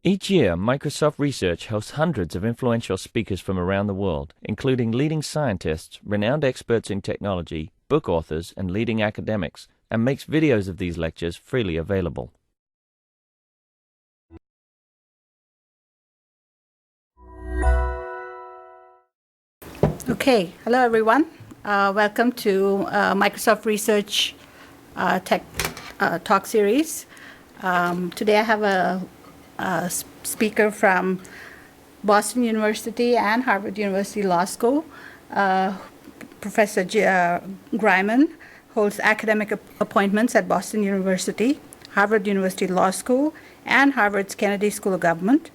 Each year, Microsoft Research hosts hundreds of influential speakers from around the world, including leading scientists, renowned experts in technology, book authors, and leading academics, and makes videos of these lectures freely available. Okay, hello everyone. Welcome to Microsoft Research Tech Talk Series. Today I have a speaker from Boston University and Harvard University Law School. Professor Greiman holds academic appointments at Boston University, Harvard University Law School, and Harvard's Kennedy School of Government.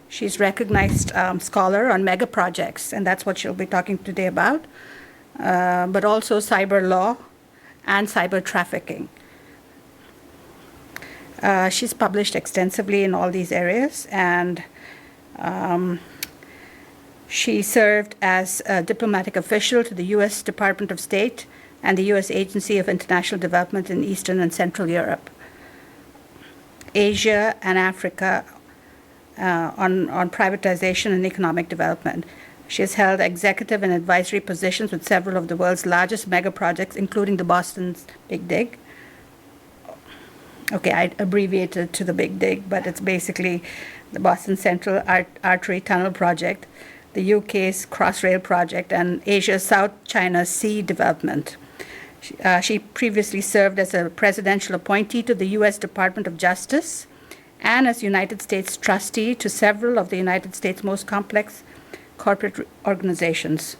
She's recognized scholar on megaprojects, and that's what she'll be talking today about, but also cyber law and cyber trafficking. She's published extensively in all these areas, and she served as a diplomatic official to the U.S. Department of State and the U.S. Agency of International Development in Eastern and Central Europe, Asia, and Africa, on privatization and economic development. She has held executive and advisory positions with several of the world's largest megaprojects, including the Boston's Big Dig. Okay, I abbreviated to the Big Dig, but it's basically the Boston Central Artery Tunnel Project, the UK's Crossrail Project, and Asia's South China Sea development. She previously served as a presidential appointee to the U.S. Department of Justice and as United States trustee to several of the United States' most complex corporate organizations.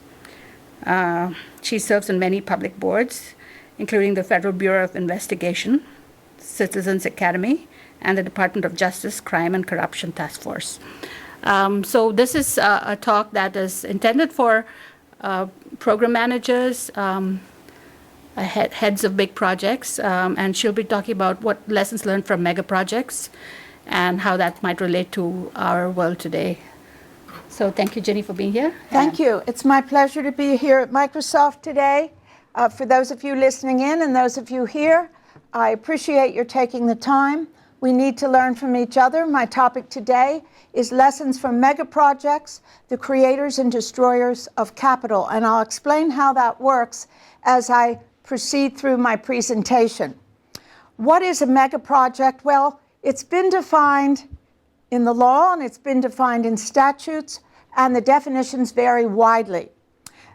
She serves on many public boards, including the Federal Bureau of Investigation, Citizens Academy, and the Department of Justice Crime and Corruption Task Force. So this is a talk that is intended for program managers, heads of big projects, and she'll be talking about what lessons learned from mega projects and how that might relate to our world today. So thank you, Jenny, for being here. Thank you. It's my pleasure to be here at Microsoft today. For those of you listening in and those of you here, I appreciate your taking the time. We need to learn from each other. My topic today is lessons from megaprojects, the creators and destroyers of capital. And I'll explain how that works as I proceed through my presentation. What is a megaproject? Well, it's been defined in the law and it's been defined in statutes, and the definitions vary widely.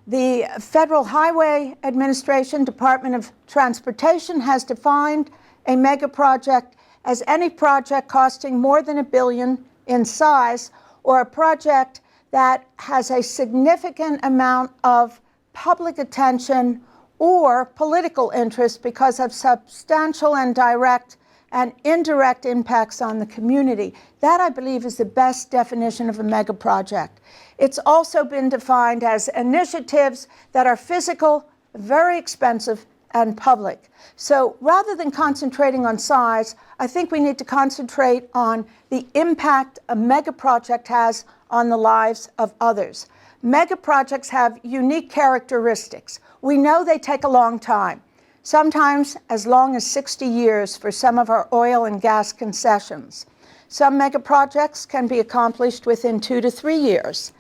The Federal Highway Administration, Department of Transportation, has defined a megaproject as any project costing more than $1 billion in size, or a project that has a significant amount of public attention or political interest because of substantial and direct and indirect impacts on the community. That, I believe, is the best definition of a megaproject. It's also been defined as initiatives that are physical, very expensive, and public. So rather than concentrating on size, I think we need to concentrate on the impact a megaproject has on the lives of others. Megaprojects have unique characteristics. We know they take a long time, sometimes as long as 60 years for some of our oil and gas concessions. Some megaprojects can be accomplished within 2 to 3 years.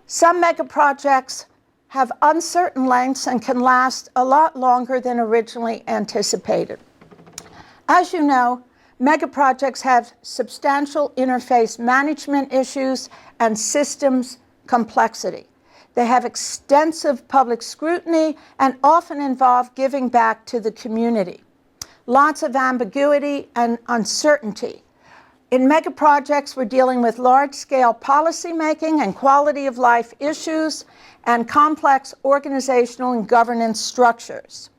Some megaprojects have uncertain lengths and can last a lot longer than originally anticipated. As you know, megaprojects have substantial interface management issues and systems complexity. They have extensive public scrutiny and often involve giving back to the community. Lots of ambiguity and uncertainty. In megaprojects, we're dealing with large-scale policymaking and quality-of-life issues and complex organizational and governance structures.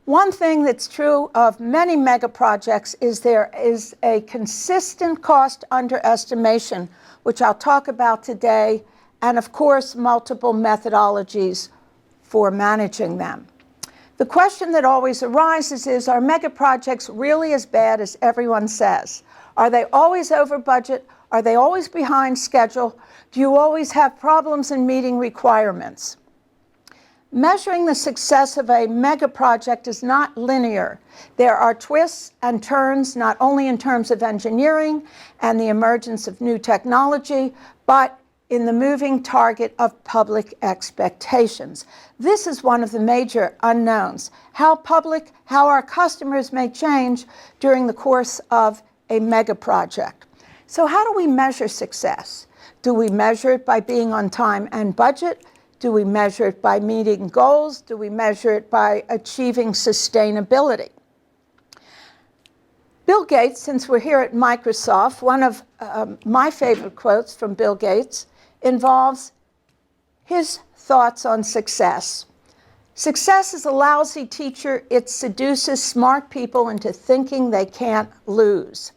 One thing that's true of many megaprojects is there is a consistent cost underestimation, which I'll talk about today, and of course, multiple methodologies for managing them. The question that always arises is, are megaprojects really as bad as everyone says? Are they always over budget? Are they always behind schedule? Do you always have problems in meeting requirements? measuring the success of a mega project is not linear. There are twists and turns, not only in terms of engineering and the emergence of new technology, but in the moving target of public expectations. This is one of the major unknowns, how our customers may change during the course of a mega project. So how do we measure success? Do we measure it by being on time and budget? Do we measure it by meeting goals? Do we measure it by achieving sustainability? Bill Gates, since we're here at Microsoft, one of my favorite quotes from Bill Gates involves his thoughts on success. Success is a lousy teacher. It seduces smart people into thinking they can't lose.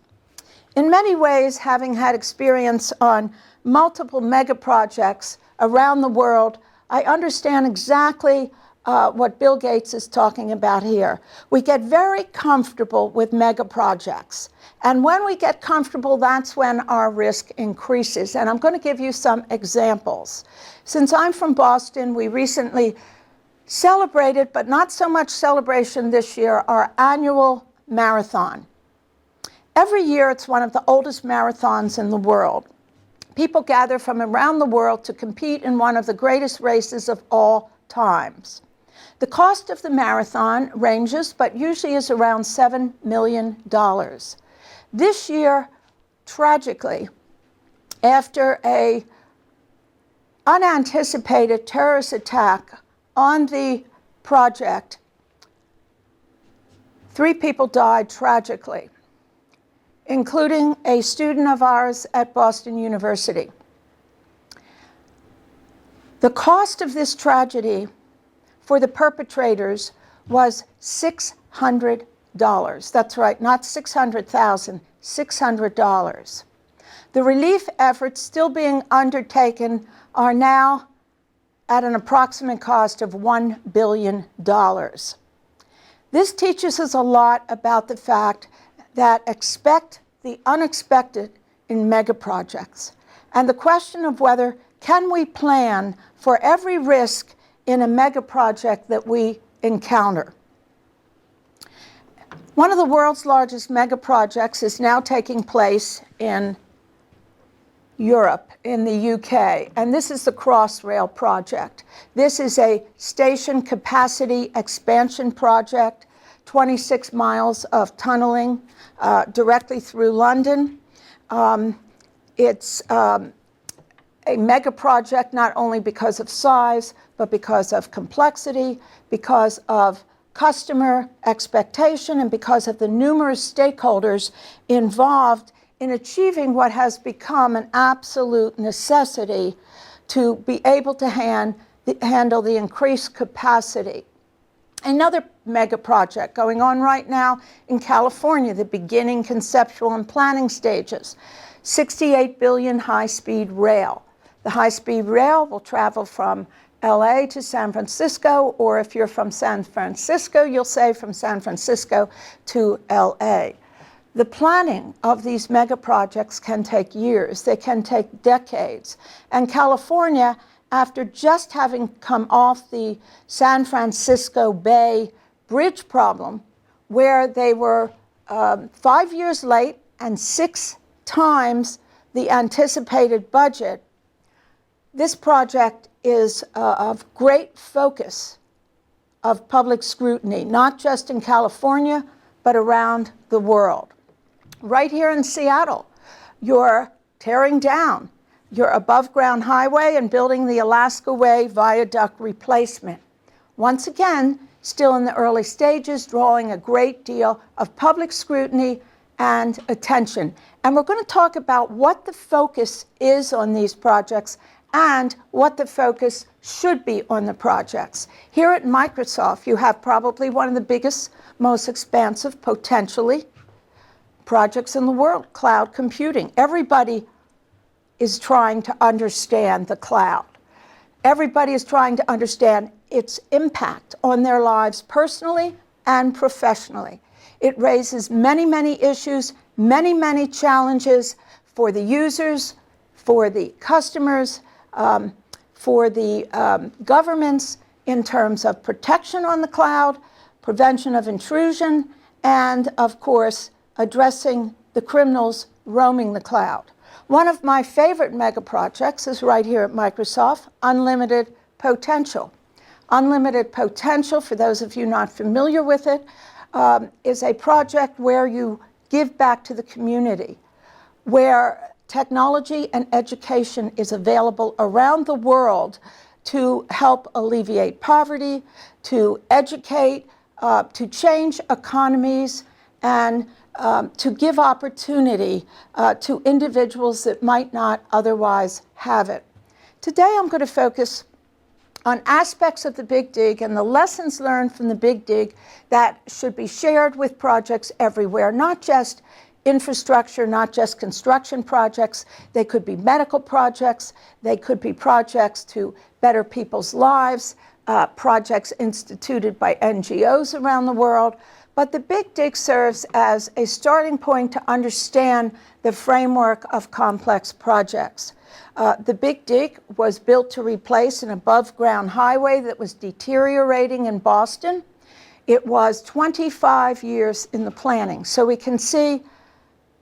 In many ways, having had experience on multiple mega projects around the world, I understand exactly what Bill Gates is talking about here. We get very comfortable with mega projects. And when we get comfortable, that's when our risk increases. And I'm going to give you some examples. Since I'm from Boston, we recently celebrated, but not so much celebration this year, our annual marathon. Every year, it's one of the oldest marathons in the world. People gather from around the world to compete in one of the greatest races of all times. The cost of the marathon ranges, but usually is around $7 million. This year, tragically, after an unanticipated terrorist attack on the project, 3 people died tragically, including a student of ours at Boston University. The cost of this tragedy for the perpetrators was $600. That's right, not $600,000, $600. The relief efforts still being undertaken are now at an approximate cost of $1 billion. This teaches us a lot about the fact that expect the unexpected in mega projects, and the question of whether can we plan for every risk in a mega project that we encounter. One of the world's largest mega projects is now taking place in Europe, in the UK, and this is the Crossrail Project. This is a station capacity expansion project, 26 miles of tunneling directly through London. It's a mega project not only because of size, but because of complexity, because of customer expectation, and because of the numerous stakeholders involved in achieving what has become an absolute necessity to be able to handle the increased capacity. Another mega project going on right now in California, the beginning conceptual and planning stages, $68 billion high-speed rail. The high-speed rail will travel from LA to San Francisco, or if you're from San Francisco, you'll say from San Francisco to LA. The planning of these mega projects can take years, they can take decades. And California, after just having come off the San Francisco Bay bridge problem, where they were 5 years late and 6 times the anticipated budget, this project is of great focus of public scrutiny, not just in California, but around the world. Right here in Seattle, you're tearing down your above-ground highway and building the Alaska Way viaduct replacement. Once again, still in the early stages, drawing a great deal of public scrutiny and attention. And we're going to talk about what the focus is on these projects and what the focus should be on the projects. Here at Microsoft, you have probably one of the biggest, most expansive, potentially, projects in the world, cloud computing. Everybody is trying to understand the cloud. Everybody is trying to understand its impact on their lives personally and professionally. It raises many, many issues, many, many challenges for the users, for the customers, for the governments in terms of protection on the cloud, prevention of intrusion, and of course, addressing the criminals roaming the cloud. One of my favorite megaprojects is right here at Microsoft, Unlimited Potential. Unlimited Potential, for those of you not familiar with it, is a project where you give back to the community, where technology and education is available around the world to help alleviate poverty, to educate, to change economies, and to give opportunity to individuals that might not otherwise have it. Today I'm going to focus on aspects of the Big Dig and the lessons learned from the Big Dig that should be shared with projects everywhere, not just infrastructure, not just construction projects. They could be medical projects, they could be projects to better people's lives, projects instituted by NGOs around the world. But the Big Dig serves as a starting point to understand the framework of complex projects. The Big Dig was built to replace an above-ground highway that was deteriorating in Boston. It was 25 years in the planning. So we can see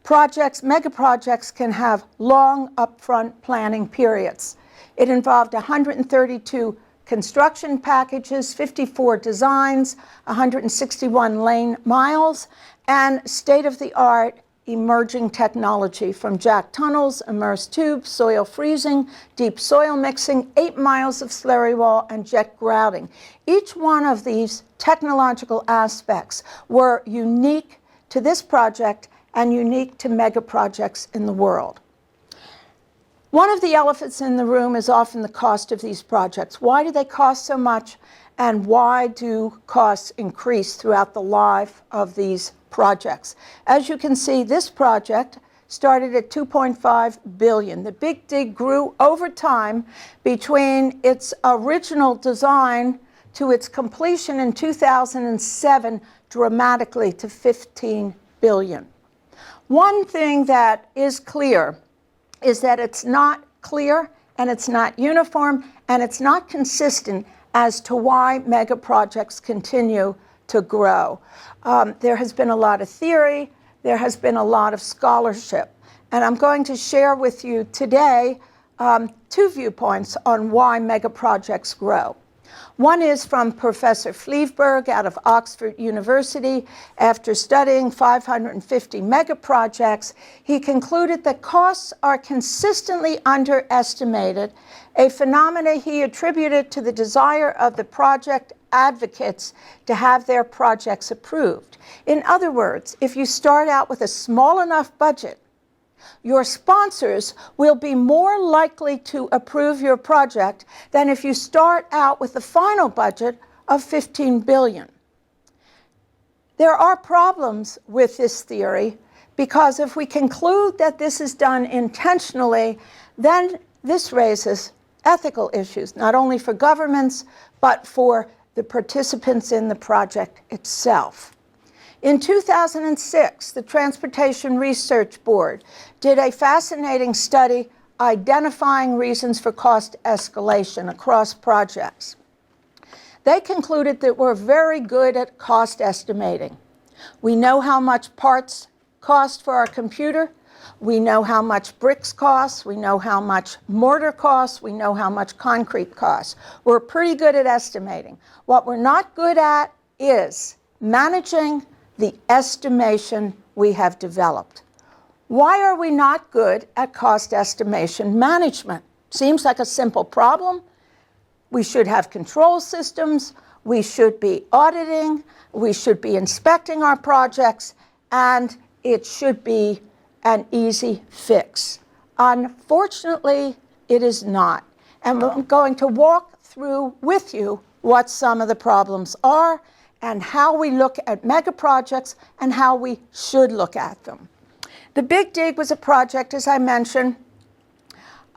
projects, megaprojects can have long upfront planning periods. It involved 132 construction packages, 54 designs, 161 lane miles, and state-of-the-art emerging technology from jack tunnels, immersed tubes, soil freezing, deep soil mixing, 8 miles of slurry wall, and jet grouting. Each one of these technological aspects were unique to this project and unique to megaprojects in the world. One of the elephants in the room is often the cost of these projects. Why do they cost so much, and why do costs increase throughout the life of these projects? As you can see, this project started at $2.5 billion. The Big Dig grew over time between its original design to its completion in 2007 dramatically to $15 billion. One thing that is clear is that it's not clear, and it's not uniform, and it's not consistent as to why megaprojects continue to grow. There has been a lot of theory, there has been a lot of scholarship, and I'm going to share with you today 2 viewpoints on why megaprojects grow. One is from Professor Fleevberg out of Oxford University. After studying 550 megaprojects, he concluded that costs are consistently underestimated, a phenomenon he attributed to the desire of the project advocates to have their projects approved. In other words, if you start out with a small enough budget, your sponsors will be more likely to approve your project than if you start out with the final budget of $15 billion. There are problems with this theory because if we conclude that this is done intentionally, then this raises ethical issues, not only for governments, but for the participants in the project itself. In 2006, the Transportation Research Board did a fascinating study identifying reasons for cost escalation across projects. They concluded that we're very good at cost estimating. We know how much parts cost for our computer. We know how much bricks cost. We know how much mortar costs. We know how much concrete costs. We're pretty good at estimating. What we're not good at is managing the estimation we have developed. Why are we not good at cost estimation management? Seems like a simple problem. We should have control systems, we should be auditing, we should be inspecting our projects, and it should be an easy fix. Unfortunately, it is not. And I'm going to walk through with you what some of the problems are and how we look at megaprojects and how we should look at them. The Big Dig was a project, as I mentioned,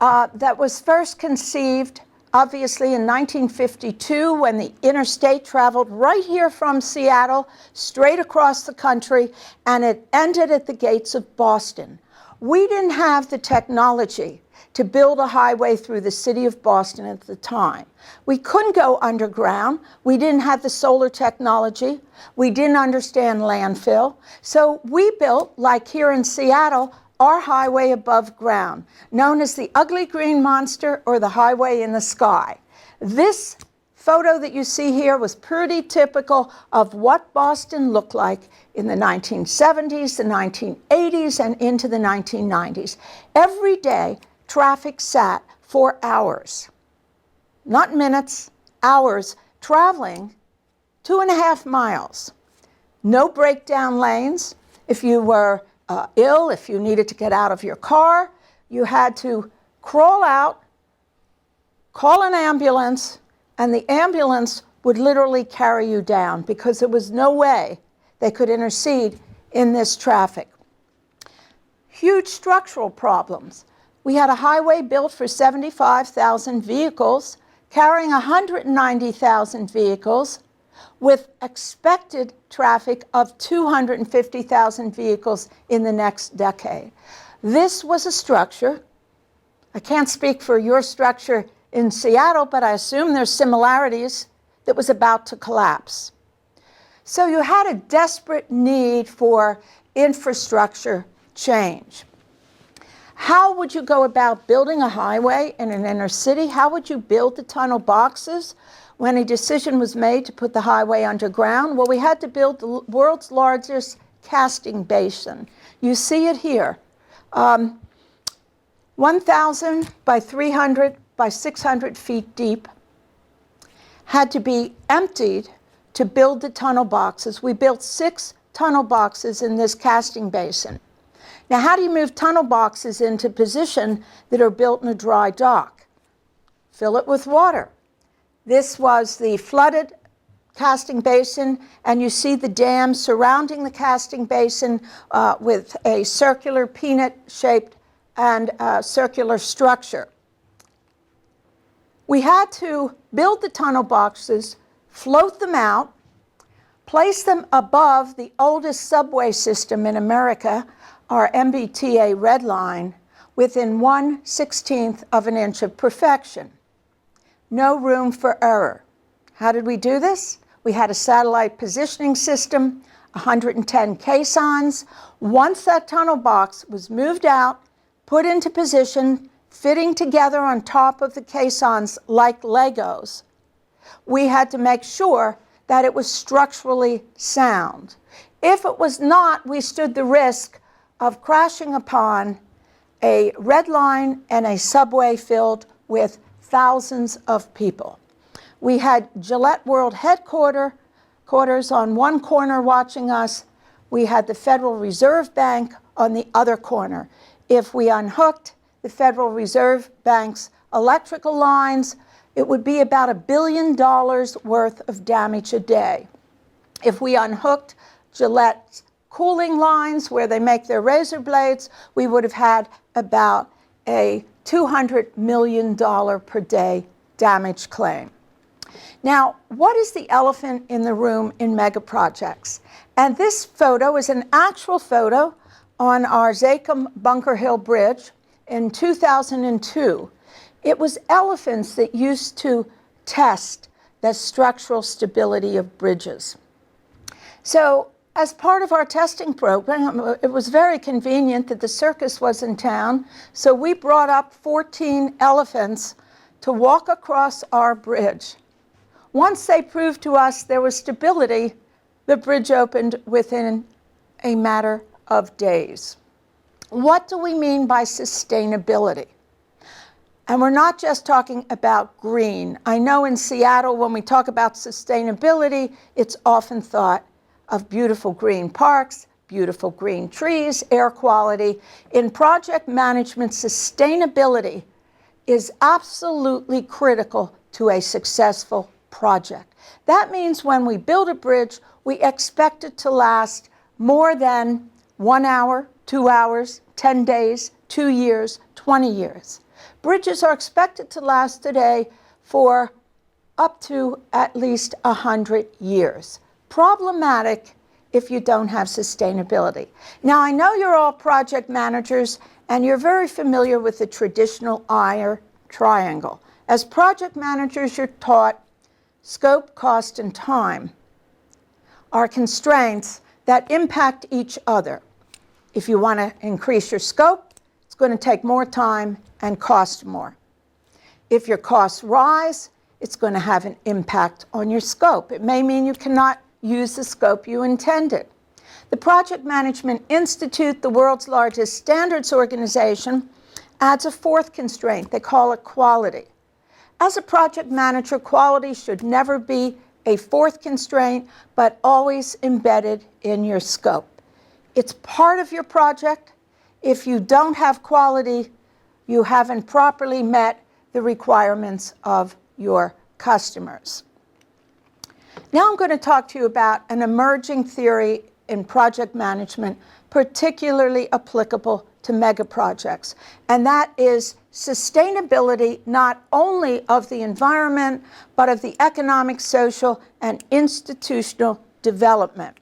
that was first conceived, obviously, in 1952 when the interstate traveled right here from Seattle, straight across the country, and it ended at the gates of Boston. We didn't have the technology to build a highway through the city of Boston at the time. We couldn't go underground. We didn't have the solar technology. We didn't understand landfill. So we built, like here in Seattle, our highway above ground, known as the ugly green monster or the highway in the sky. This photo that you see here was pretty typical of what Boston looked like in the 1970s, the 1980s, and into the 1990s. Every day, traffic sat for hours, not minutes, hours, traveling 2.5 miles. No breakdown lanes. If you were ill, if you needed to get out of your car, you had to crawl out, call an ambulance, and the ambulance would literally carry you down because there was no way they could intercede in this traffic. Huge structural problems. We had a highway built for 75,000 vehicles, carrying 190,000 vehicles, with expected traffic of 250,000 vehicles in the next decade. This was a structure. I can't speak for your structure in Seattle, but I assume there's similarities, that was about to collapse. So you had a desperate need for infrastructure change. How would you go about building a highway in an inner city? How would you build the tunnel boxes when a decision was made to put the highway underground? Well, we had to build the world's largest casting basin. You see it here. 1,000 by 300 by 600 feet deep, had to be emptied to build the tunnel boxes. We built 6 tunnel boxes in this casting basin. Now, how do you move tunnel boxes into position that are built in a dry dock? Fill it with water. This was the flooded casting basin, and you see the dam surrounding the casting basin with a circular peanut-shaped and circular structure. We had to build the tunnel boxes, float them out, place them above the oldest subway system in America, our MBTA Red Line, within 1/16 of an inch of perfection. No room for error. How did we do this? We had a satellite positioning system, 110 caissons. Once that tunnel box was moved out, put into position, fitting together on top of the caissons like Legos, we had to make sure that it was structurally sound. If it was not, we stood the risk of crashing upon a red line and a subway filled with thousands of people. We had Gillette World headquarters on one corner watching us. We had the Federal Reserve Bank on the other corner. If we unhooked the Federal Reserve Bank's electrical lines, it would be about $1 billion worth of damage a day. If we unhooked Gillette's cooling lines where they make their razor blades, we would have had about a $200 million per day damage claim. Now, what is the elephant in the room in megaprojects? And this photo is an actual photo on our Zakim Bunker Hill Bridge in 2002. It was elephants that used to test the structural stability of bridges. So as part of our testing program, it was very convenient that the circus was in town, so we brought up 14 elephants to walk across our bridge. Once they proved to us there was stability, the bridge opened within a matter of days. What do we mean by sustainability? And we're not just talking about green. I know in Seattle, when we talk about sustainability, it's often thought of beautiful green parks, beautiful green trees, air quality. In project management, sustainability is absolutely critical to a successful project. That means when we build a bridge, we expect it to last more than 1 hour, 2 hours, 10 days, 2 years, 20 years. Bridges are expected to last today for up to at least 100 years. Problematic if you don't have sustainability. Now, I know you're all project managers, And you're very familiar with the traditional IR triangle. As project managers, you're taught scope, cost, and time are constraints that impact each other. If you want to increase your scope, it's going to take more time and cost more. If your costs rise, it's going to have an impact on your scope. It may mean you cannot use the scope you intended. The Project Management Institute, the world's largest standards organization, adds a fourth constraint. They call it quality. As a project manager, quality should never be a fourth constraint, but always embedded in your scope. It's part of your project. If you don't have quality, you haven't properly met the requirements of your customers. Now I'm going to talk to you about an emerging theory in project management, particularly applicable to megaprojects, and that is sustainability not only of the environment, but of the economic, social, and institutional development.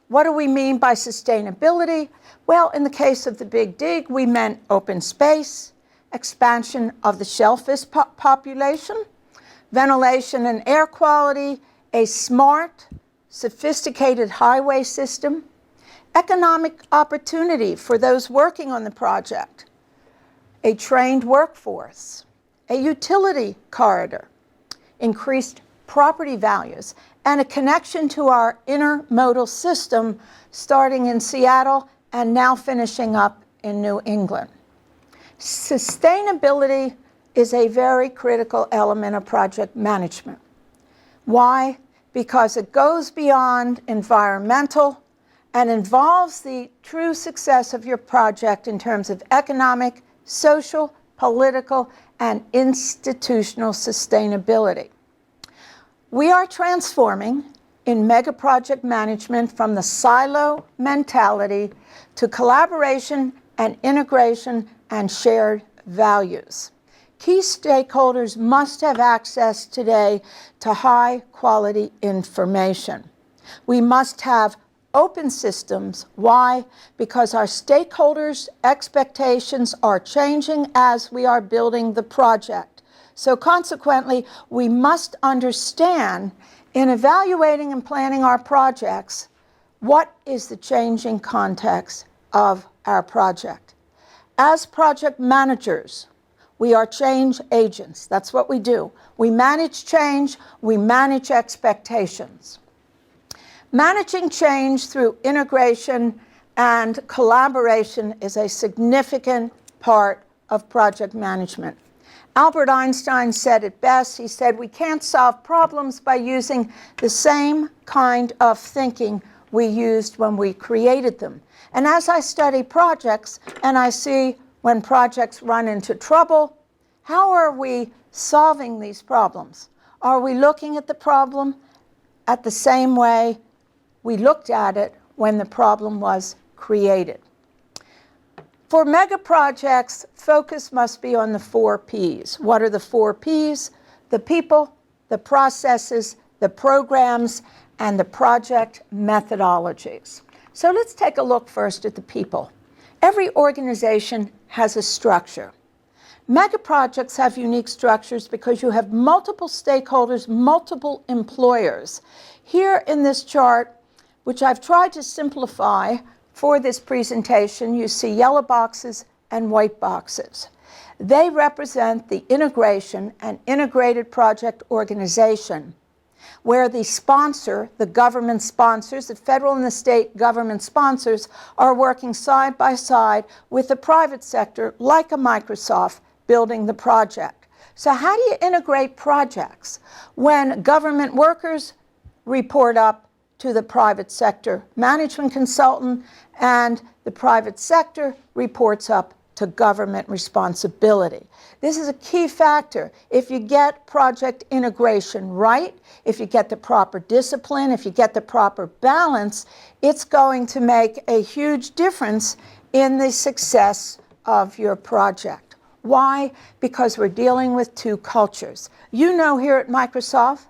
What do we mean by sustainability? Well, in the case of the Big Dig, we meant open space, expansion of the shellfish population, ventilation and air quality, a smart, sophisticated highway system, economic opportunity for those working on the project, a trained workforce, a utility corridor, increased property values, and a connection to our intermodal system starting in Seattle and now finishing up in New England. Sustainability is a very critical element of project management. Why? Because it goes beyond environmental and involves the true success of your project in terms of economic, social, political, and institutional sustainability. We are transforming in megaproject management from the silo mentality to collaboration and integration and shared values. Key stakeholders must have access today to high-quality information. We must have open systems. Why? Because our stakeholders' expectations are changing as we are building the project. So consequently, we must understand in evaluating and planning our projects, what is the changing context of our project? As project managers, we are change agents. That's what we do. We manage change, we manage expectations. Managing change through integration and collaboration is a significant part of project management. Albert Einstein said it best. He said, we can't solve problems by using the same kind of thinking we used when we created them. And as I study projects and I see when projects run into trouble, how are we solving these problems? Are we looking at the problem at the same way we looked at it when the problem was created? For megaprojects, focus must be on the 4 Ps. What are the 4 Ps? The people, the processes, the programs, and the project methodologies. So let's take a look first at the people. Every organization has a structure. Megaprojects have unique structures because you have multiple stakeholders, multiple employers. Here in this chart, which I've tried to simplify for this presentation, you see yellow boxes and white boxes. They represent the integration and integrated project organization, where the sponsor, the government sponsors, the federal and the state government sponsors, are working side by side with the private sector, like a Microsoft, building the project. So how do you integrate projects when government workers report up to the private sector management consultant and the private sector reports up to government responsibility? This is a key factor. If you get project integration right, if you get the proper discipline, if you get the proper balance, it's going to make a huge difference in the success of your project. Why? Because we're dealing with 2 cultures. You know, here at Microsoft,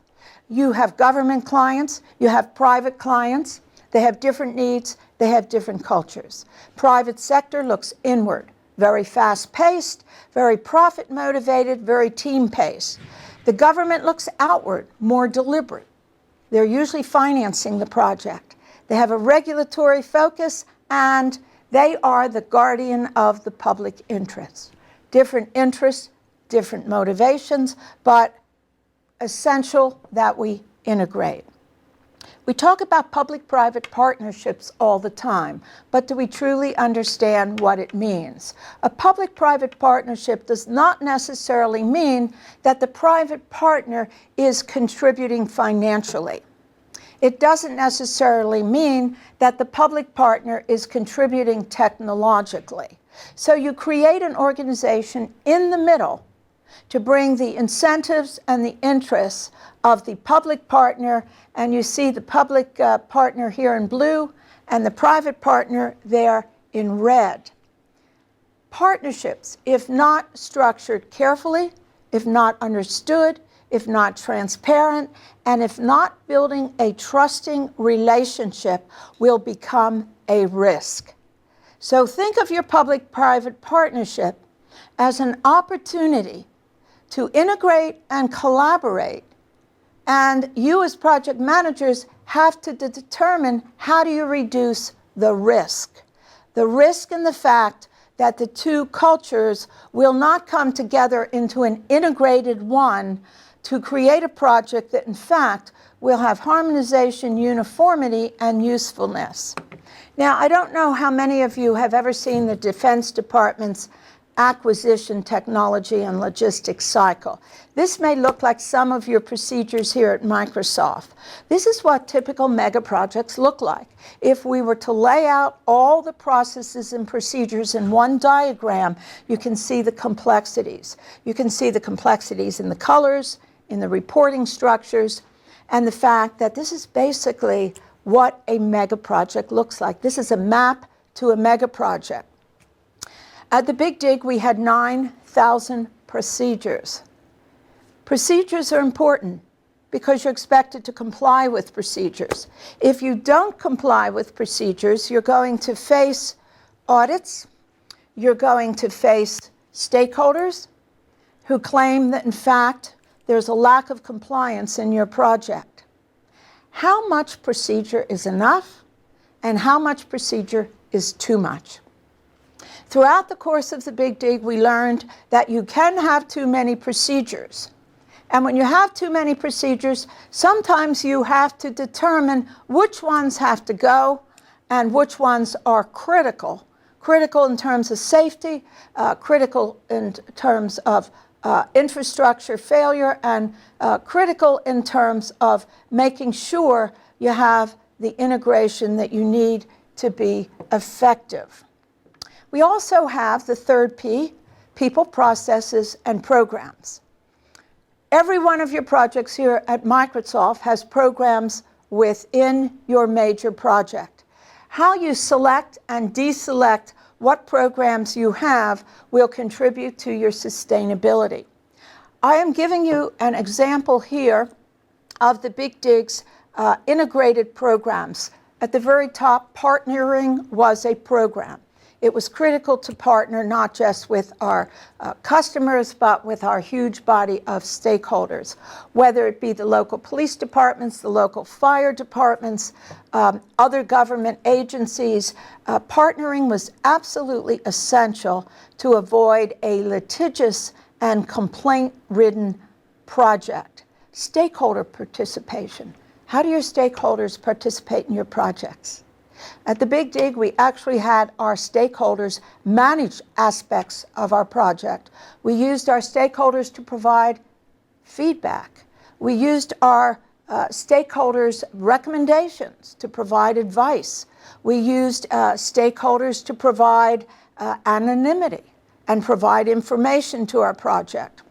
you have government clients, you have private clients. They have different needs, they have different cultures. Private sector looks inward. very fast-paced, very profit-motivated, very team-paced. The government looks outward, more deliberate. They're usually financing the project. They have a regulatory focus, and they are the guardian of the public interest. Different interests, different motivations, but essential that we integrate. We talk about public-private partnerships all the time, but do we truly understand what it means? A public-private partnership does not necessarily mean that the private partner is contributing financially. It doesn't necessarily mean that the public partner is contributing technologically. So you create an organization in the middle to bring the incentives and the interests of the public partner, and you see the public partner here in blue and the private partner there in red. Partnerships, if not structured carefully, if not understood, if not transparent, and if not building a trusting relationship, will become a risk. So think of your public-private partnership as an opportunity to integrate and collaborate. And you as project managers have to determine how do you reduce the risk. The risk in the fact that the two cultures will not come together into an integrated one to create a project that in fact will have harmonization, uniformity, and usefulness. Now, I don't know how many of you have ever seen the Defense Department's acquisition technology and logistics cycle. This may look like some of your procedures here at Microsoft. This is what typical mega projects look like. If we were to lay out all the processes and procedures in one diagram, you can see the complexities. You can see the complexities in the colors, in the reporting structures, and the fact that this is basically what a mega project looks like. This is a map to a mega project. At the Big Dig, we had 9,000 procedures. Procedures are important because you're expected to comply with procedures. If you don't comply with procedures, you're going to face audits, you're going to face stakeholders who claim that, in fact, there's a lack of compliance in your project. How much procedure is enough, and how much procedure is too much? Throughout the course of the Big Dig, we learned that you can have too many procedures. And when you have too many procedures, sometimes you have to determine which ones have to go and which ones are critical. Critical in terms of safety, critical in terms of infrastructure failure, and critical in terms of making sure you have the integration that you need to be effective. We also have the third P, people, processes, and programs. Every one of your projects here at Microsoft has programs within your major project. How you select and deselect what programs you have will contribute to your sustainability. I am giving you an example here of the Big Dig's integrated programs. At the very top, partnering was a program. It was critical to partner not just with our customers, but with our huge body of stakeholders, whether it be the local police departments, the local fire departments, other government agencies. Partnering was absolutely essential to avoid a litigious and complaint-ridden project. Stakeholder participation. How do your stakeholders participate in your projects? At the Big Dig, we actually had our stakeholders manage aspects of our project. We used our stakeholders to provide feedback. We used our stakeholders' recommendations to provide advice. We used stakeholders to provide anonymity and provide information to our project.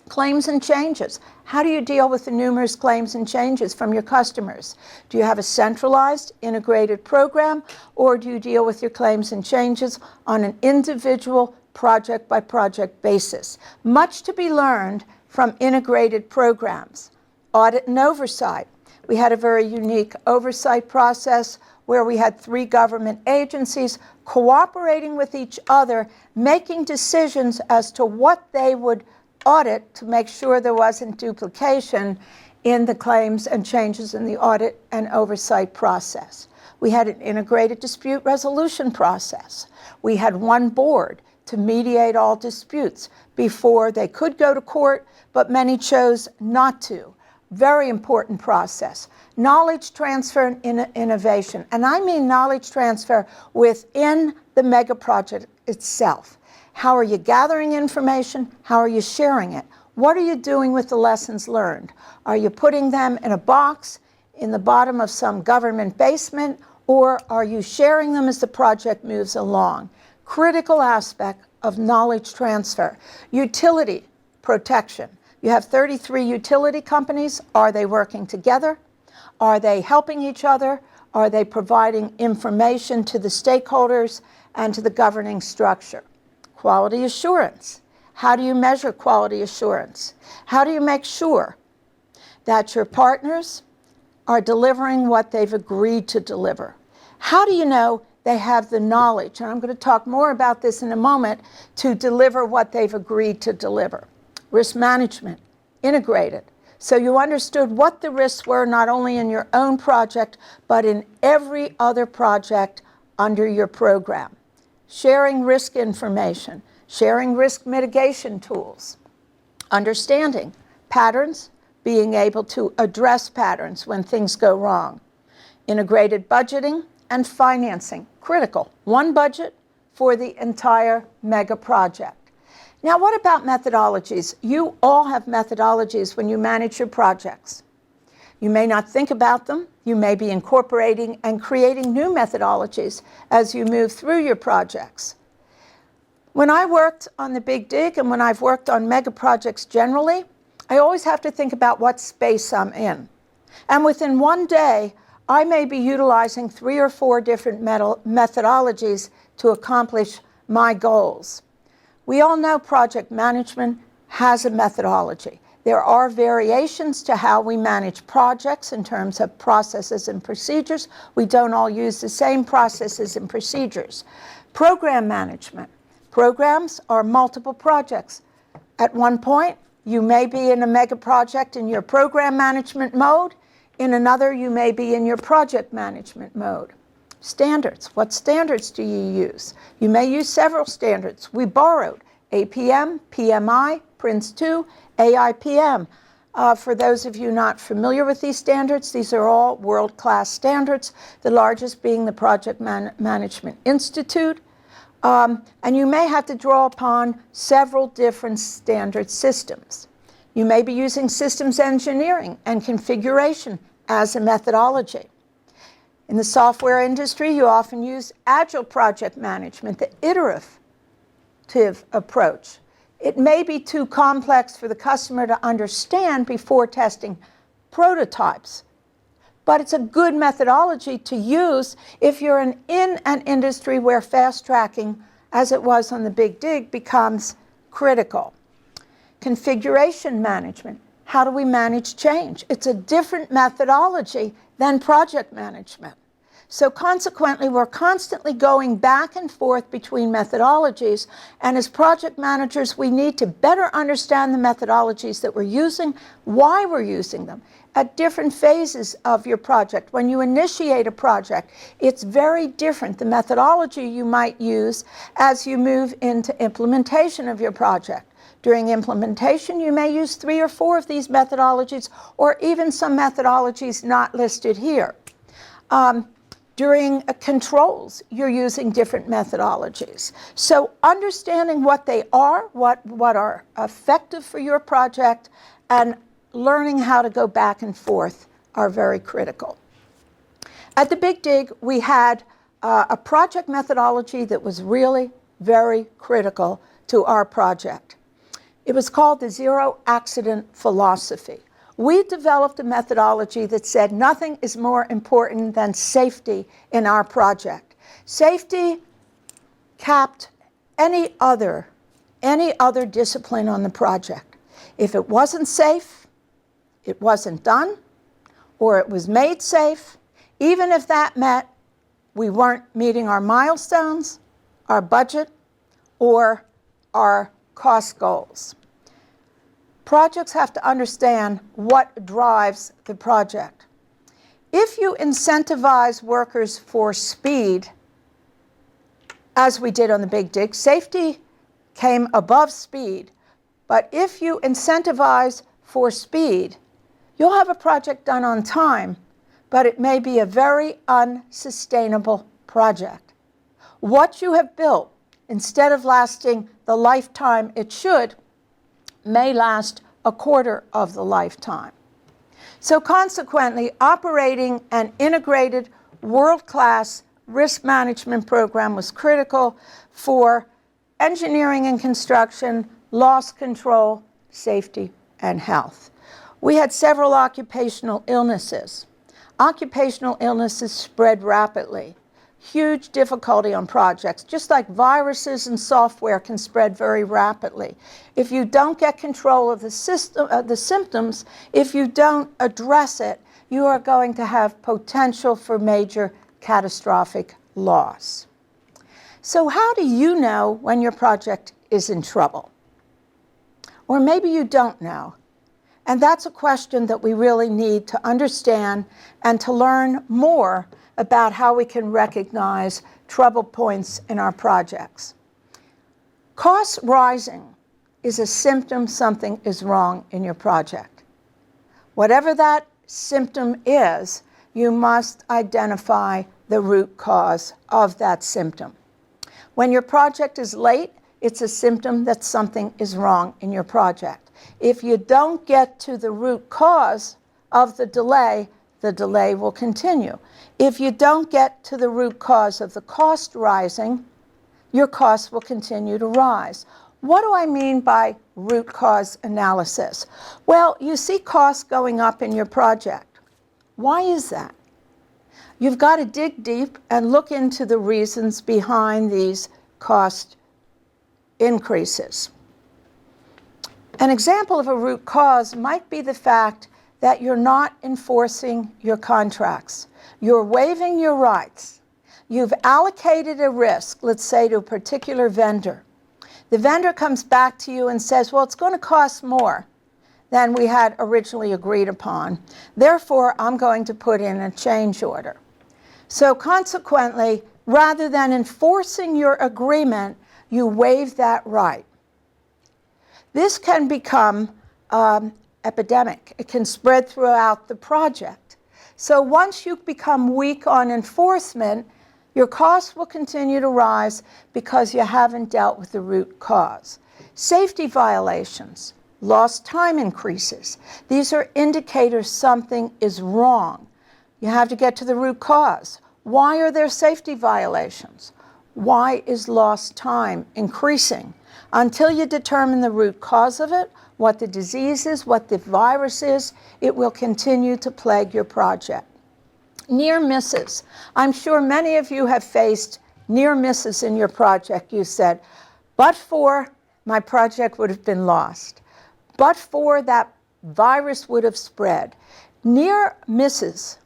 Claims and changes. How do you deal with the numerous claims and changes from your customers? Do you have a centralized, integrated program, or do you deal with your claims and changes on an individual project-by-project basis? Much to be learned from integrated programs. Audit and oversight. We had a very unique oversight process where we had 3 government agencies cooperating with each other, making decisions as to what they would audit to make sure there wasn't duplication in the claims and changes in the audit and oversight process. We had an integrated dispute resolution process. We had one board to mediate all disputes before they could go to court, but many chose not to. Very important process. Knowledge transfer and innovation. And I mean knowledge transfer within the Megaproject itself. How are you gathering information? How are you sharing it? What are you doing with the lessons learned? Are you putting them in a box in the bottom of some government basement, or are you sharing them as the project moves along? Critical aspect of knowledge transfer. Utility protection. You have 33 utility companies. Are they working together? Are they helping each other? Are they providing information to the stakeholders and to the governing structure? Quality assurance. How do you measure quality assurance? How do you make sure that your partners are delivering what they've agreed to deliver? How do you know they have the knowledge, and I'm going to talk more about this in a moment, to deliver what they've agreed to deliver? Risk management, integrated. So you understood what the risks were, not only in your own project, but in every other project under your program. Sharing risk information, sharing risk mitigation tools, understanding patterns, being able to address patterns when things go wrong. Integrated budgeting and financing, critical. One budget for the entire mega project. Now, what about methodologies? You all have methodologies when you manage your projects. You may not think about them. You may be incorporating and creating new methodologies as you move through your projects. When I worked on the Big Dig and when I've worked on mega projects generally, I always have to think about what space I'm in. And within one day, I may be utilizing 3 or 4 different methodologies to accomplish my goals. We all know project management has a methodology. There are variations to how we manage projects in terms of processes and procedures. We don't all use the same processes and procedures. Program management. Programs are multiple projects. At one point, you may be in a mega project in your program management mode. In another, you may be in your project management mode. Standards. What standards do you use? You may use several standards. We borrowed APM, PMI, Prince2, AIPM. For those of you not familiar with these standards, these are all world-class standards, the largest being the Project Management Institute. And you may have to draw upon several different standard systems. You may be using systems engineering and configuration as a methodology. In the software industry, you often use agile project management, the iterative approach. It may be too complex for the customer to understand before testing prototypes, but it's a good methodology to use if you're in an industry where fast tracking, as it was on the Big Dig, becomes critical. Configuration management. How do we manage change? It's a different methodology than project management. So consequently, we're constantly going back and forth between methodologies, and as project managers, we need to better understand the methodologies that we're using, why we're using them, at different phases of your project. When you initiate a project, it's very different, the methodology you might use as you move into implementation of your project. During implementation, you may use 3 or 4 of these methodologies, or even some methodologies not listed here. During controls, you're using different methodologies. So understanding what they are, what are effective for your project, and learning how to go back and forth are very critical. At the Big Dig, we had a project methodology that was really very critical to our project. It was called the Zero Accident Philosophy. We developed a methodology that said nothing is more important than safety in our project. Safety capped any other discipline on the project. If it wasn't safe, it wasn't done, or it was made safe, even if that meant we weren't meeting our milestones, our budget, or our cost goals. Projects have to understand what drives the project. If you incentivize workers for speed, as we did on the Big Dig, safety came above speed, but if you incentivize for speed, you'll have a project done on time, but it may be a very unsustainable project. What you have built, instead of lasting the lifetime it should, may last a quarter of the lifetime. So consequently, operating an integrated world-class risk management program was critical for engineering and construction, loss control, safety, and health. We had several occupational illnesses. Occupational illnesses spread rapidly. Huge difficulty on projects, just like viruses and software can spread very rapidly. If you don't get control of the symptoms, if you don't address it, you are going to have potential for major catastrophic loss. So how do you know when your project is in trouble? Or maybe you don't know. And that's a question that we really need to understand and to learn more about how we can recognize trouble points in our projects. Costs rising is a symptom something is wrong in your project. Whatever that symptom is, you must identify the root cause of that symptom. When your project is late, it's a symptom that something is wrong in your project. If you don't get to the root cause of the delay will continue. If you don't get to the root cause of the cost rising, your costs will continue to rise. What do I mean by root cause analysis? Well, you see costs going up in your project. Why is that? You've got to dig deep and look into the reasons behind these cost increases. An example of a root cause might be the fact that you're not enforcing your contracts. You're waiving your rights. You've allocated a risk, let's say to a particular vendor. The vendor comes back to you and says, well, it's going to cost more than we had originally agreed upon. Therefore, I'm going to put in a change order. So consequently, rather than enforcing your agreement, you waive that right. This can become epidemic. It can spread throughout the project. So once you become weak on enforcement, your costs will continue to rise because you haven't dealt with the root cause. Safety violations, lost time increases. These are indicators something is wrong. You have to get to the root cause. Why are there safety violations? Why is lost time increasing? Until you determine the root cause of it, what the disease is, what the virus is, it will continue to plague your project. Near misses. I'm sure many of you have faced near misses in your project. You said, but for my project would have been lost. But for that virus would have spread. Near misses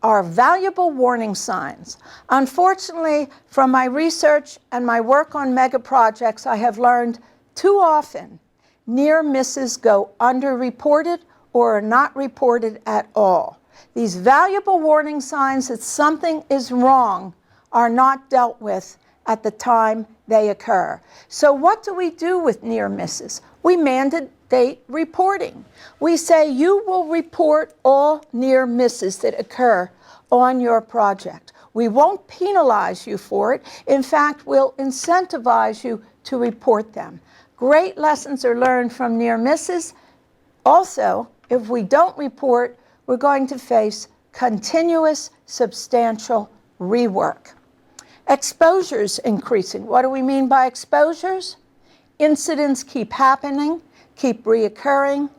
are valuable warning signs. Unfortunately, from my research and my work on megaprojects, I have learned too often near misses go underreported or are not reported at all. These valuable warning signs that something is wrong are not dealt with at the time they occur. So what do we do with near misses? We mandate reporting. We say you will report all near misses that occur on your project. We won't penalize you for it. In fact, we'll incentivize you to report them. Great lessons are learned from near misses. Also, if we don't report, we're going to face continuous, substantial rework. Exposures increasing. What do we mean by exposures? Incidents keep happening, keep reoccurring,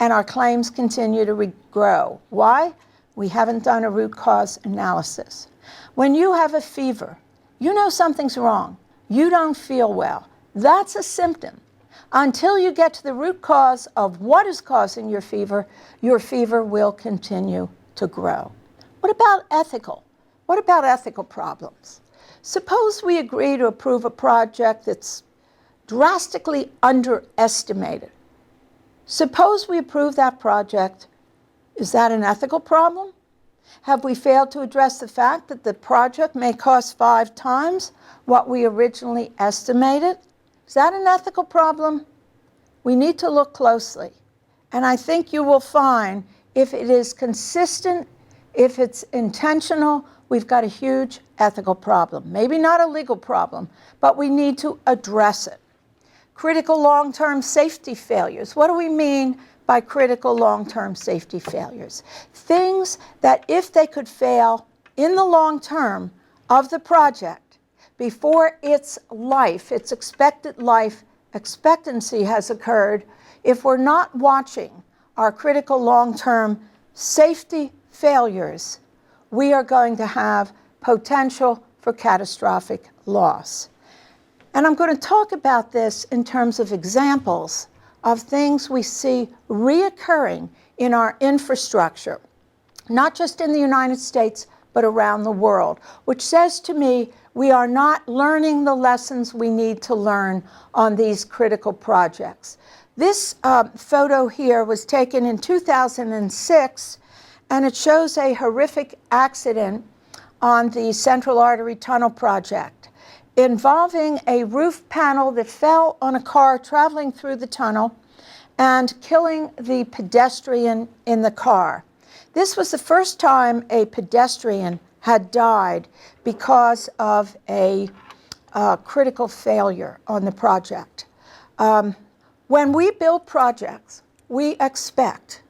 and our claims continue to grow. Why? We haven't done a root cause analysis. When you have a fever, you know something's wrong. You don't feel well. That's a symptom. Until you get to the root cause of what is causing your fever will continue to grow. What about ethical? What about ethical problems? Suppose we agree to approve a project that's drastically underestimated. Suppose we approve that project. Is that an ethical problem? Have we failed to address the fact that the project may cost 5 times what we originally estimated? Is that an ethical problem? We need to look closely. And I think you will find if it is consistent, if it's intentional, we've got a huge ethical problem. Maybe not a legal problem, but we need to address it. Critical long-term safety failures. What do we mean by critical long-term safety failures? Things that if they could fail in the long term of the project, before its life, its expected life expectancy has occurred, if we're not watching our critical long-term safety failures, we are going to have potential for catastrophic loss. And I'm going to talk about this in terms of examples of things we see reoccurring in our infrastructure, not just in the United States, but around the world, which says to me we are not learning the lessons we need to learn on these critical projects. This photo here was taken in 2006, and it shows a horrific accident on the Central Artery Tunnel project involving a roof panel that fell on a car traveling through the tunnel and killing the pedestrian in the car. This was the first time a pedestrian had died because of a critical failure on the project. When we build projects, we expect,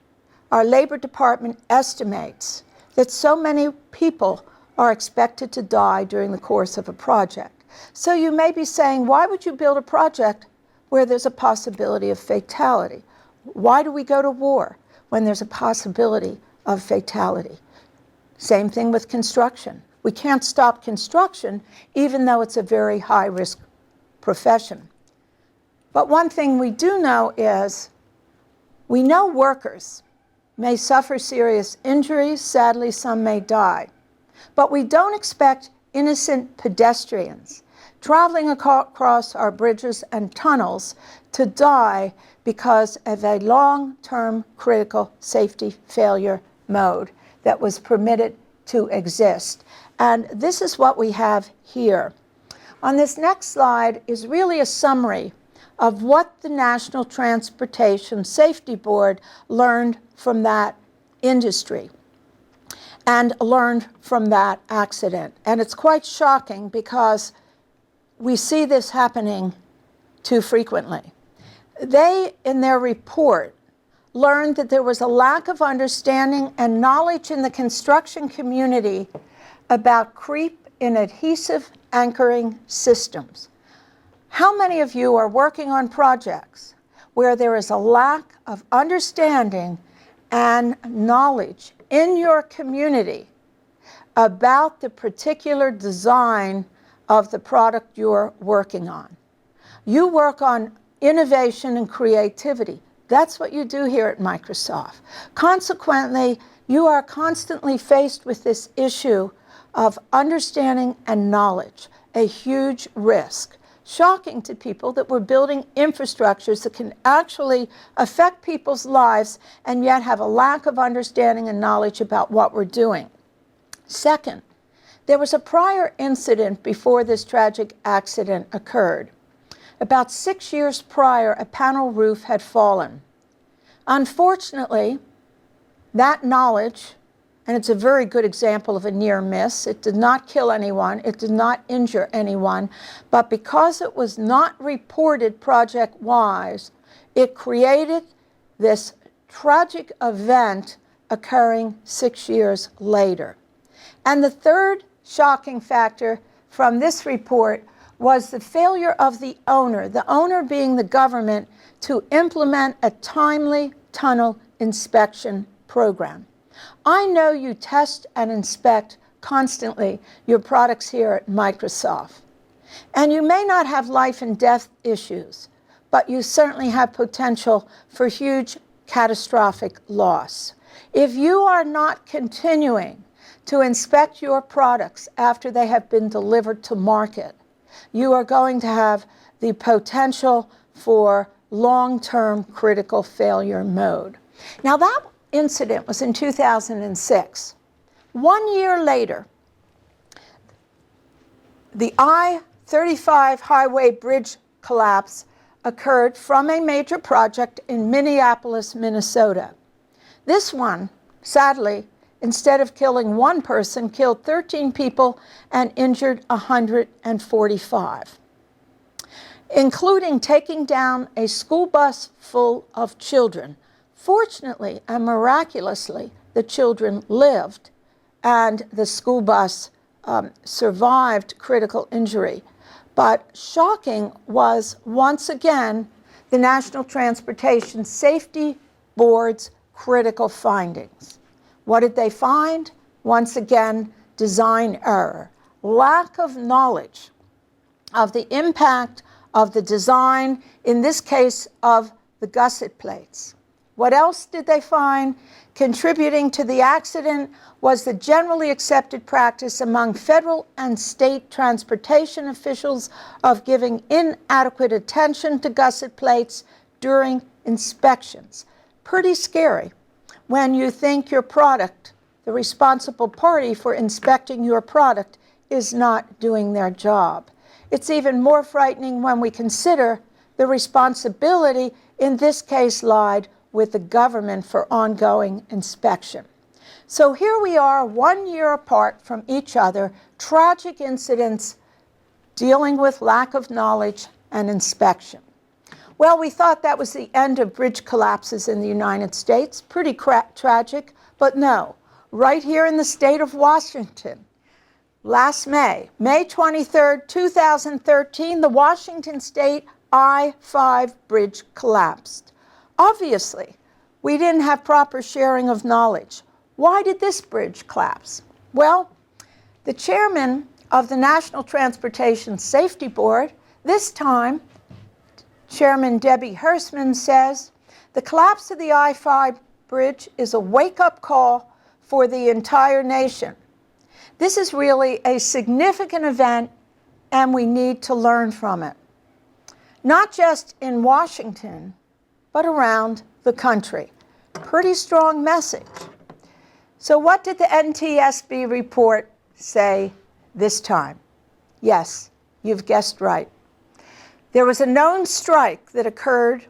our Labor Department estimates, that so many people are expected to die during the course of a project. So you may be saying, why would you build a project where there's a possibility of fatality? Why do we go to war when there's a possibility of fatality? Same thing with construction. We can't stop construction even though it's a very high-risk profession. But one thing we do know is we know workers may suffer serious injuries. Sadly, some may die. But we don't expect innocent pedestrians traveling across our bridges and tunnels to die because of a long-term critical safety failure mode that was permitted to exist. And this is what we have here. On this next slide is really a summary of what the National Transportation Safety Board learned from that industry and learned from that accident. And it's quite shocking because we see this happening too frequently. They, in their report, learned that there was a lack of understanding and knowledge in the construction community about creep in adhesive anchoring systems. How many of you are working on projects where there is a lack of understanding and knowledge in your community about the particular design of the product you're working on? You work on innovation and creativity. That's what you do here at Microsoft. Consequently, you are constantly faced with this issue of understanding and knowledge, a huge risk. Shocking to people that we're building infrastructures that can actually affect people's lives and yet have a lack of understanding and knowledge about what we're doing. Second, there was a prior incident before this tragic accident occurred. About 6 years prior, a panel roof had fallen. Unfortunately, that knowledge, and it's a very good example of a near miss, it did not kill anyone, it did not injure anyone, but because it was not reported project-wise, it created this tragic event occurring 6 years later. And the third shocking factor from this report was the failure of the owner being the government, to implement a timely tunnel inspection program. I know you test and inspect constantly your products here at Microsoft. And you may not have life and death issues, but you certainly have potential for huge catastrophic loss. If you are not continuing to inspect your products after they have been delivered to market, you are going to have the potential for long-term critical failure mode. Now, that incident was in 2006. 1 year later, the I-35 highway bridge collapse occurred from a major project in Minneapolis, Minnesota. This one, sadly, instead of killing one person, killed 13 people and injured 145, including taking down a school bus full of children. Fortunately and miraculously, the children lived, and the school bus survived critical injury. But shocking was, once again, the National Transportation Safety Board's critical findings. What did they find? Once again, design error, lack of knowledge of the impact of the design, in this case of the gusset plates. What else did they find? Contributing to the accident was the generally accepted practice among federal and state transportation officials of giving inadequate attention to gusset plates during inspections. Pretty scary when you think your product, the responsible party for inspecting your product, is not doing their job. It's even more frightening when we consider the responsibility in this case lied with the government for ongoing inspection. So here we are, 1 year apart from each other, tragic incidents dealing with lack of knowledge and inspection. Well, we thought that was the end of bridge collapses in the United States. Pretty tragic, but no. Right here in the state of Washington, last May 23rd, 2013, the Washington State I-5 bridge collapsed. Obviously, we didn't have proper sharing of knowledge. Why did this bridge collapse? Well, the chairman of the National Transportation Safety Board, this time, Chairman Debbie Hersman, says, the collapse of the I-5 bridge is a wake-up call for the entire nation. This is really a significant event, and we need to learn from it. Not just in Washington, but around the country. Pretty strong message. So what did the NTSB report say this time? Yes, you've guessed right. There was a known strike that occurred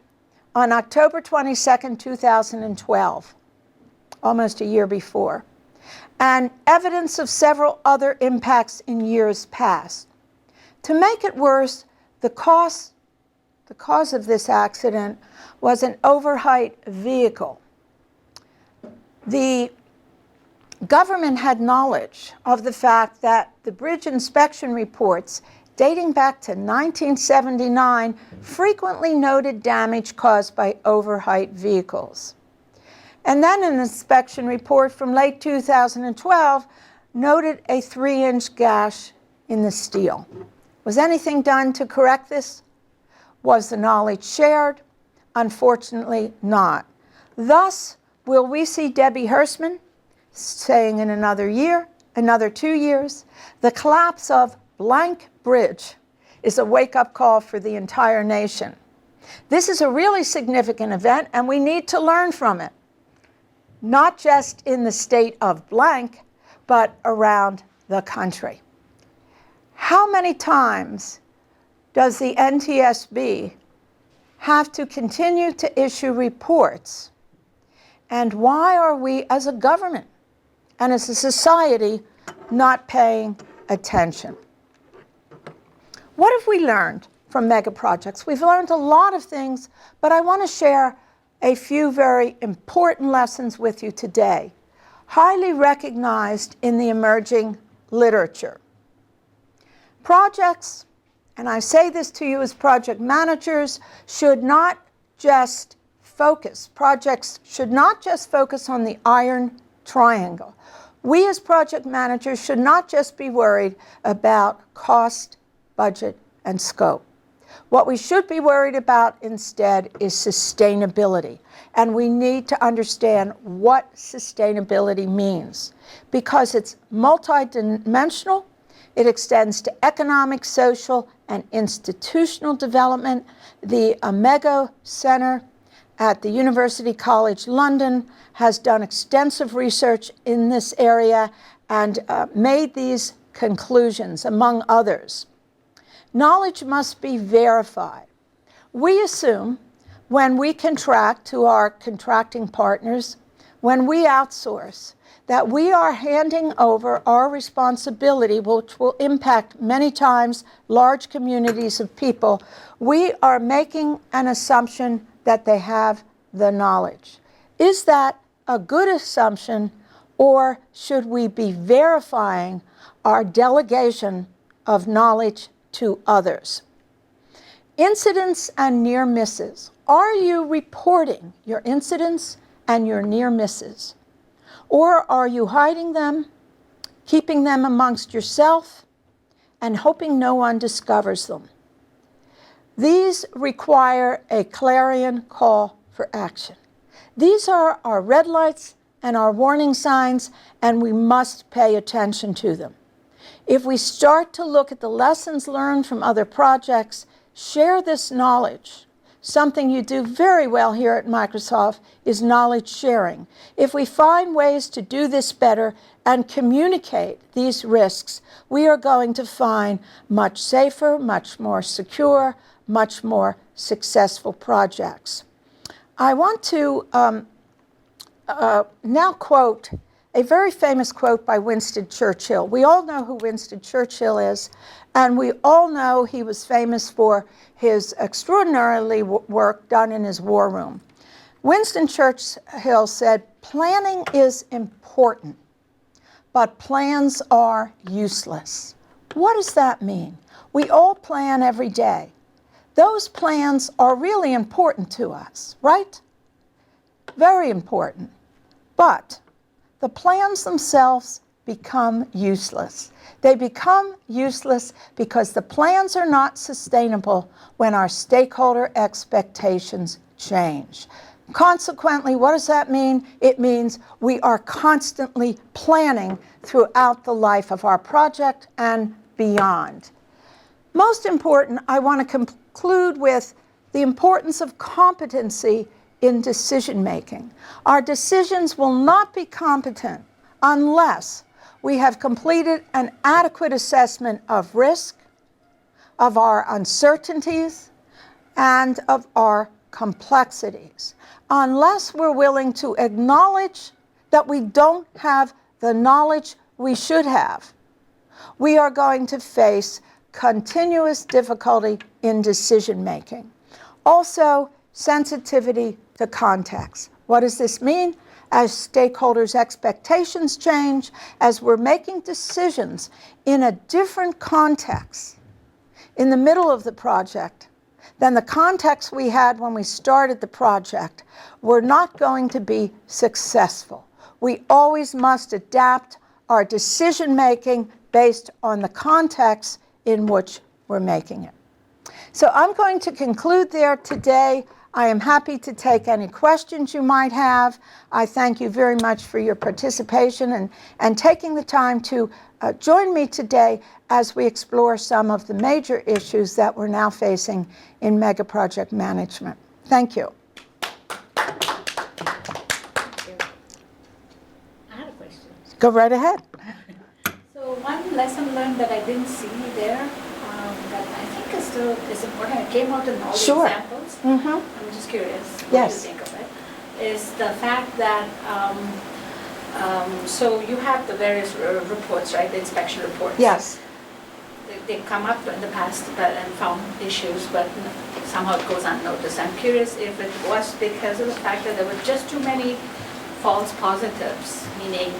on October 22nd, 2012, almost a year before, and evidence of several other impacts in years past. To make it worse, the cause of this accident was an overheight vehicle. The government had knowledge of the fact that the bridge inspection reports dating back to 1979 frequently noted damage caused by overheight vehicles. And then an inspection report from late 2012 noted a 3-inch gash in the steel. Was anything done to correct this? Was the knowledge shared? Unfortunately not. Thus, will we see Debbie Hersman saying in another year, another 2 years, the collapse of blank bridge is a wake-up call for the entire nation. This is a really significant event, and we need to learn from it, not just in the state of blank, but around the country. How many times does the NTSB have to continue to issue reports? And why are we as a government and as a society not paying attention? What have we learned from megaprojects? We've learned a lot of things, but I want to share a few very important lessons with you today, highly recognized in the emerging literature. Projects, and I say this to you as project managers, should not just focus. Projects should not just focus on the iron triangle. We as project managers should not just be worried about cost, budget, and scope. What we should be worried about instead is sustainability. And we need to understand what sustainability means, because it's multidimensional. It extends to economic, social, and institutional development. The Omega Center at the University College London has done extensive research in this area and made these conclusions, among others. Knowledge must be verified. We assume when we contract to our contracting partners, when we outsource, that we are handing over our responsibility, which will impact many times large communities of people. We are making an assumption that they have the knowledge. Is that a good assumption, or should we be verifying our delegation of knowledge to others? Incidents and near misses. Are you reporting your incidents and your near misses? Or are you hiding them, keeping them amongst yourself, and hoping no one discovers them? These require a clarion call for action. These are our red lights and our warning signs, and we must pay attention to them. If we start to look at the lessons learned from other projects, share this knowledge. Something you do very well here at Microsoft is knowledge sharing. If we find ways to do this better and communicate these risks, we are going to find much safer, much more secure, much more successful projects. I want to now quote a very famous quote by Winston Churchill. We all know who Winston Churchill is, and we all know he was famous for his extraordinarily work done in his war room. Winston Churchill said, "Planning is important, but plans are useless." What does that mean? We all plan every day. Those plans are really important to us, right? Very important. But the plans themselves become useless. They become useless because the plans are not sustainable when our stakeholder expectations change. Consequently, what does that mean? It means we are constantly planning throughout the life of our project and beyond. Most important, I want to conclude with the importance of competency in decision making. Our decisions will not be competent unless we have completed an adequate assessment of risk, of our uncertainties, and of our complexities. Unless we're willing to acknowledge that we don't have the knowledge we should have, we are going to face continuous difficulty in decision making. Also, sensitivity to context. What does this mean? As stakeholders' expectations change, as we're making decisions in a different context in the middle of the project than the context we had when we started the project, we're not going to be successful. We always must adapt our decision making based on the context in which we're making it. So I'm going to conclude there today. I am happy to take any questions you might have. I thank you very much for your participation and taking the time to join me today as we explore some of the major issues that we're now facing in Megaproject Management. Thank you. I had a question. Go right ahead. So one lesson learned that I didn't see there that I think is important. It came out in all the examples. Mm-hmm. I'm just curious what Yes. you think of it. Is the fact that so you have the various reports, right? The inspection reports. Yes. They come up in the past and found issues, but somehow it goes unnoticed. I'm curious if it was because of the fact that there were just too many false positives, meaning,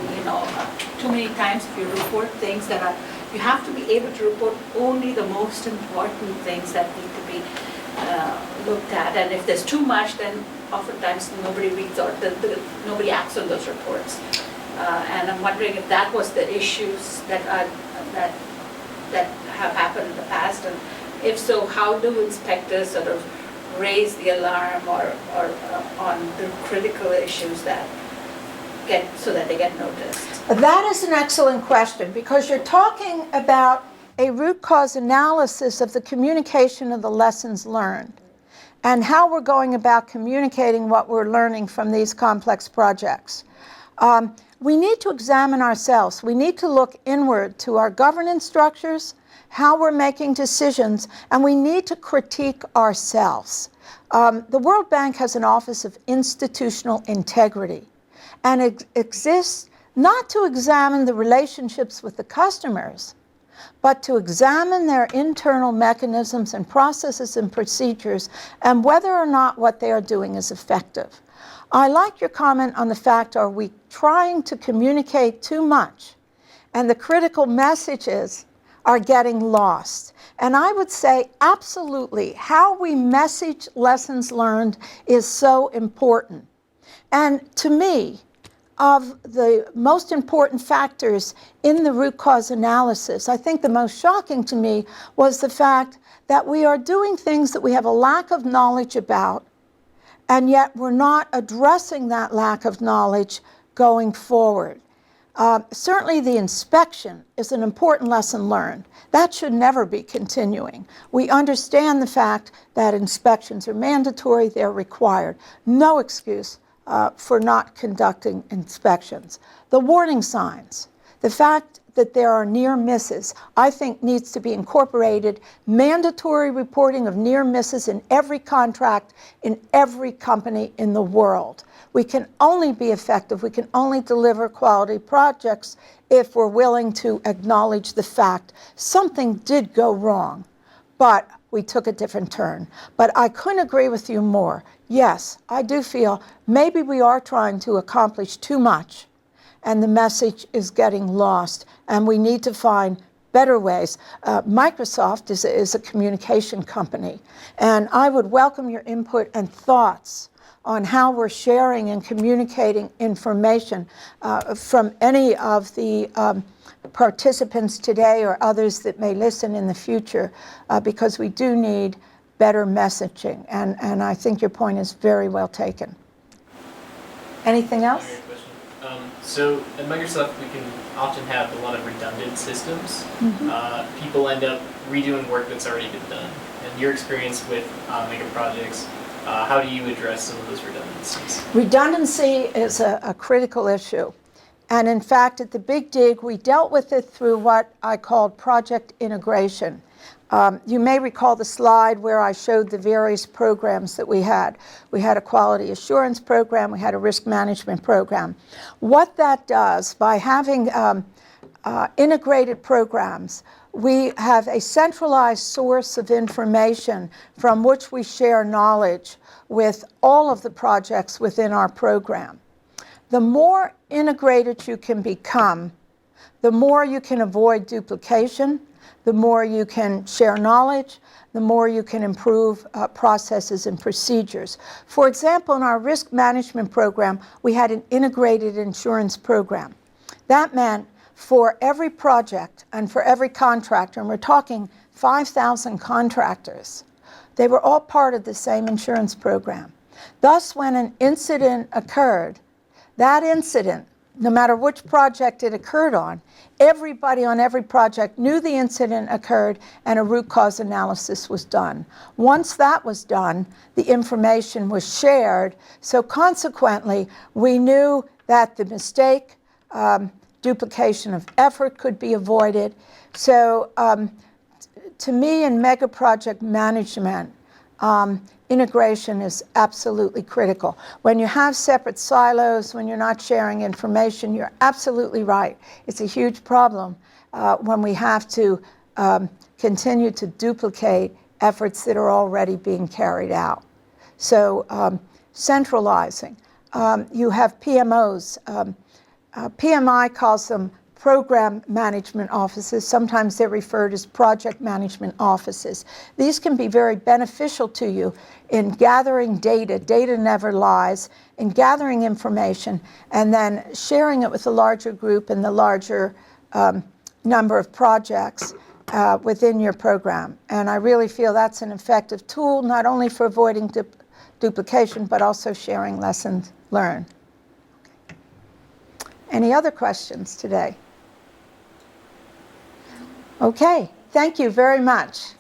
too many times if you report things that are, you have to be able to report only the most important things that need to be looked at. And if there's too much, then oftentimes nobody reads or nobody acts on those reports. And I'm wondering if that was the issues that have happened in the past, and If so, how do inspectors sort of raise the alarm or on the critical issues that so that they get noticed? That is an excellent question, because you're talking about a root cause analysis of the communication of the lessons learned and how we're going about communicating what we're learning from these complex projects. We need to examine ourselves. We need to look inward to our governance structures, how we're making decisions, and we need to critique ourselves. The World Bank has an Office of Institutional Integrity, and it exists not to examine the relationships with the customers, but to examine their internal mechanisms and processes and procedures and whether or not what they are doing is effective. I like your comment on the fact, are we trying to communicate too much and the critical messages are getting lost? And I would say absolutely, how we message lessons learned is so important. And to me, of the most important factors in the root cause analysis, I think the most shocking to me was the fact that we are doing things that we have a lack of knowledge about, and yet we're not addressing that lack of knowledge going forward. Certainly the inspection is an important lesson learned. That should never be continuing. We understand the fact that inspections are mandatory, they're required. No excuse for not conducting inspections. The warning signs, the fact that there are near misses, I think needs to be incorporated. Mandatory reporting of near misses in every contract, in every company in the world. We can only be effective, we can only deliver quality projects if we're willing to acknowledge the fact something did go wrong, but we took a different turn. But I couldn't agree with you more. Yes, I do feel maybe we are trying to accomplish too much and the message is getting lost, and we need to find better ways. Microsoft is a communication company, and I would welcome your input and thoughts on how we're sharing and communicating information from any of the participants today or others that may listen in the future, because we do need better messaging, and I think your point is very well taken. Anything else? So at Microsoft, we can often have a lot of redundant systems. Mm-hmm. People end up redoing work that's already been done. And your experience with Megaprojects, how do you address some of those redundancies? Redundancy is a critical issue. And in fact, at the Big Dig, we dealt with it through what I called project integration. You may recall the slide where I showed the various programs that we had. We had a quality assurance program, we had a risk management program. What that does, by having integrated programs, we have a centralized source of information from which we share knowledge with all of the projects within our program. The more integrated you can become, the more you can avoid duplication, the more you can share knowledge, the more you can improve processes and procedures. For example, in our risk management program, we had an integrated insurance program. That meant for every project and for every contractor, and we're talking 5,000 contractors, they were all part of the same insurance program. Thus, when an incident occurred, that incident, no matter which project it occurred on, everybody on every project knew the incident occurred and a root cause analysis was done. Once that was done, the information was shared, so consequently, we knew that the mistake, duplication of effort could be avoided. So to me, in Megaproject Management, integration is absolutely critical. When you have separate silos, when you're not sharing information, you're absolutely right. It's a huge problem when we have to continue to duplicate efforts that are already being carried out. So centralizing. You have PMOs. PMI calls them program management offices. Sometimes they're referred as project management offices. These can be very beneficial to you in gathering data. Data never lies. In gathering information and then sharing it with the larger group and the larger number of projects. within your program. And I really feel that's an effective tool, not only for avoiding duplication, but also sharing lessons learned. Any other questions today? Okay, thank you very much.